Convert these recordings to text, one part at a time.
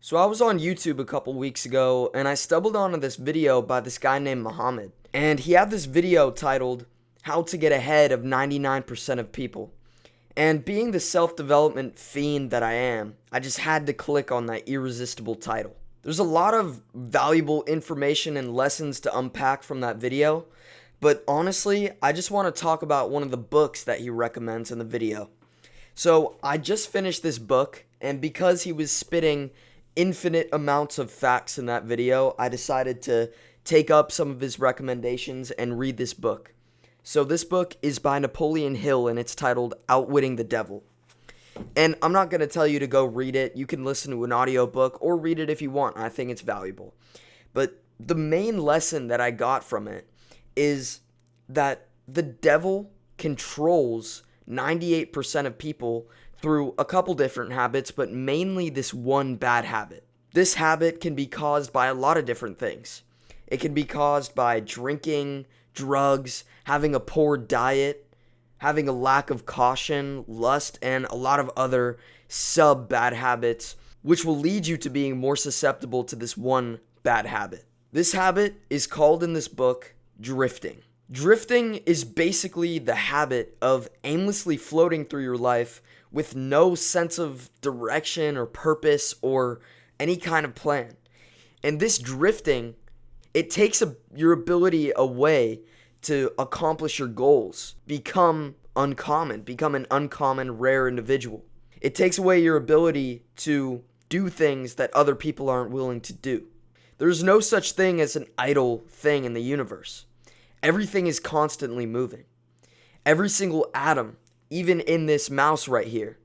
So I was on YouTube a couple weeks ago and I stumbled onto this video by this guy named Muhammad. And he had this video titled How to Get Ahead of 99% of People. And being the self-development fiend that I am, I just had to click on that irresistible title. There's a lot of valuable information and lessons to unpack from that video, but honestly, I just want to talk about one of the books that he recommends in the video. So I just finished this book, and because he was spitting infinite amounts of facts in that video, I decided to take up some of his recommendations and read this book. So this book is by Napoleon Hill, and it's titled Outwitting the Devil. And I'm not going to tell you to go read it. You can listen to an audiobook or read it if you want. I think it's valuable. But the main lesson that I got from it is that the devil controls 98% of people through a couple different habits, but mainly this one bad habit. This habit can be caused by a lot of different things. It can be caused by drinking, drugs, having a poor diet, having a lack of caution, lust, and a lot of other sub-bad habits, which will lead you to being more susceptible to this one bad habit. This habit is called in this book drifting. Drifting is basically the habit of aimlessly floating through your life with no sense of direction or purpose or any kind of plan. And this drifting, it takes your ability away to accomplish your goals, become an uncommon, rare individual. It takes away your ability to do things that other people aren't willing to do. There's no such thing as an idle thing in the universe. Everything is constantly moving. Every single atom, even in this mouse right here,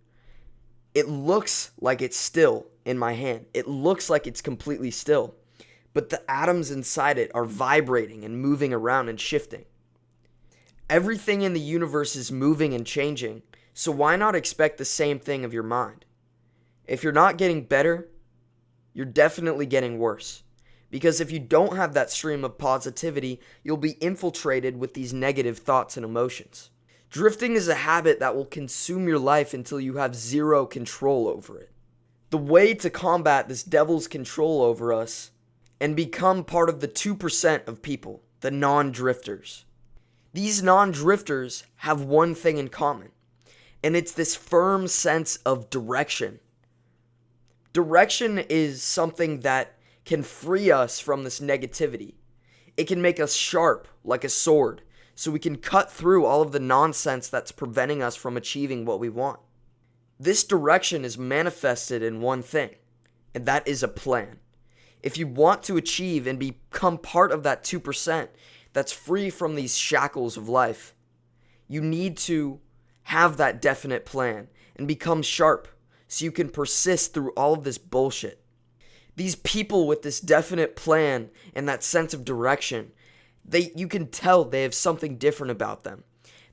it looks like it's still in my hand. It looks like it's completely still. But the atoms inside it are vibrating and moving around and shifting. Everything in the universe is moving and changing, so why not expect the same thing of your mind? If you're not getting better, you're definitely getting worse. Because if you don't have that stream of positivity, you'll be infiltrated with these negative thoughts and emotions. Drifting is a habit that will consume your life until you have zero control over it. The way to combat this devil's control over us and become part of the 2% of people, the non-drifters. These non-drifters have one thing in common, and it's this firm sense of direction. Direction is something that can free us from this negativity. It can make us sharp like a sword, so we can cut through all of the nonsense that's preventing us from achieving what we want. This direction is manifested in one thing, and that is a plan. If you want to achieve and become part of that 2% that's free from these shackles of life, you need to have that definite plan and become sharp so you can persist through all of this bullshit. These people with this definite plan and that sense of direction, you can tell they have something different about them.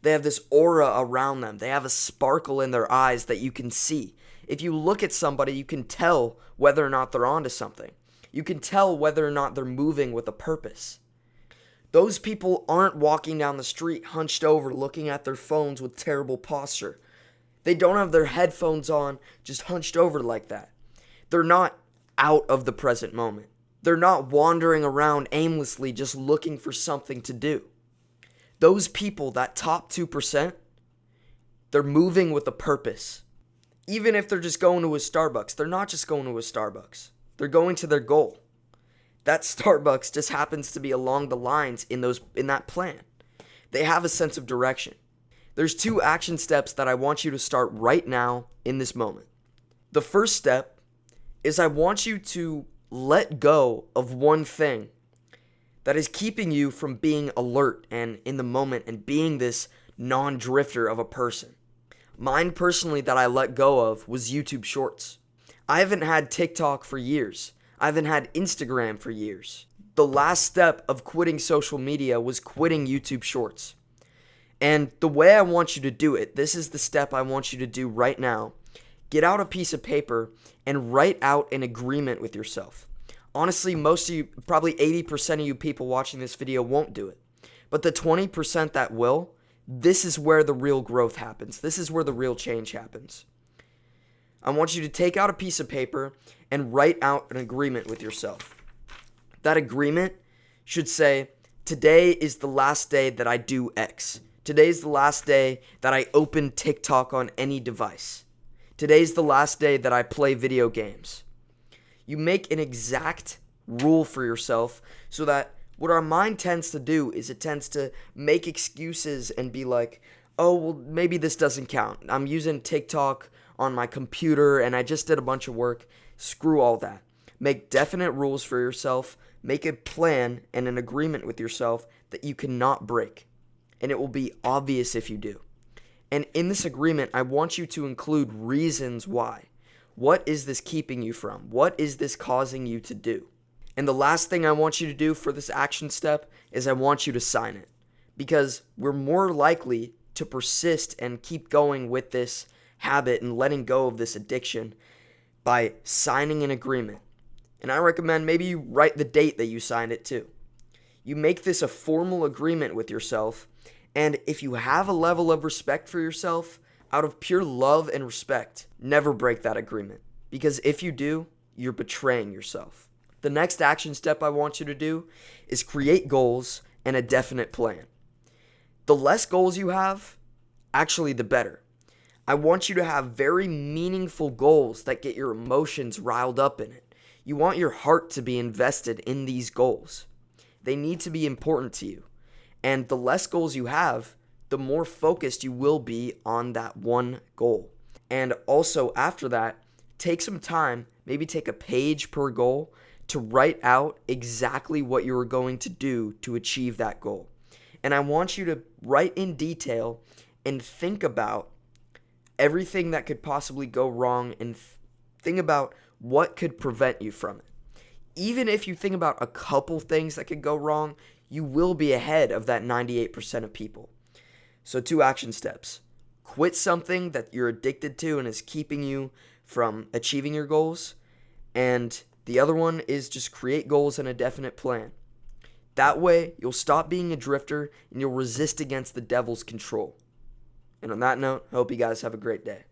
They have this aura around them. They have a sparkle in their eyes that you can see. If you look at somebody, you can tell whether or not they're onto something. You can tell whether or not they're moving with a purpose. Those people aren't walking down the street hunched over looking at their phones with terrible posture. They don't have their headphones on just hunched over like that. They're not out of the present moment. They're not wandering around aimlessly just looking for something to do. Those people, that top 2%, they're moving with a purpose. Even if they're just going to a Starbucks, they're not just going to a Starbucks. They're going to their goal. That Starbucks just happens to be along the lines in that plan. They have a sense of direction. There's 2 action steps that I want you to start right now in this moment. The first step is I want you to let go of one thing that is keeping you from being alert and in the moment and being this non-drifter of a person. Mine personally that I let go of was YouTube Shorts. I haven't had TikTok for years. I haven't had Instagram for years. The last step of quitting social media was quitting YouTube Shorts. And the way I want you to do it, this is the step I want you to do right now. Get out a piece of paper and write out an agreement with yourself. Honestly, most of you, probably 80% of you people watching this video won't do it. But the 20% that will, this is where the real growth happens. This is where the real change happens. I want you to take out a piece of paper and write out an agreement with yourself. That agreement should say, today is the last day that I do X. Today's the last day that I open TikTok on any device. Today's the last day that I play video games. You make an exact rule for yourself so that what our mind tends to do is it tends to make excuses and be like, oh, well, maybe this doesn't count. I'm using TikTok on my computer and I just did a bunch of work. Screw all that. Make definite rules for yourself. Make a plan and an agreement with yourself that you cannot break. And it will be obvious if you do. And in this agreement, I want you to include reasons why. What is this keeping you from? What is this causing you to do? And the last thing I want you to do for this action step is I want you to sign it. Because we're more likely to persist and keep going with this habit and letting go of this addiction by signing an agreement. And I recommend maybe you write the date that you signed it too. You make this a formal agreement with yourself, and if you have a level of respect for yourself, out of pure love and respect, never break that agreement. Because if you do, you're betraying yourself. The next action step I want you to do is create goals and a definite plan. The less goals you have, actually the better. I want you to have very meaningful goals that get your emotions riled up in it. You want your heart to be invested in these goals. They need to be important to you. And the less goals you have, the more focused you will be on that one goal. And also after that, take some time, maybe take a page per goal to write out exactly what you are going to do to achieve that goal. And I want you to write in detail and think about everything that could possibly go wrong and think about what could prevent you from it. Even if you think about a couple things that could go wrong, you will be ahead of that 98% of people. So 2 action steps. Quit something that you're addicted to and is keeping you from achieving your goals. And the other one is just create goals and a definite plan. That way, you'll stop being a drifter and you'll resist against the devil's control. And on that note, I hope you guys have a great day.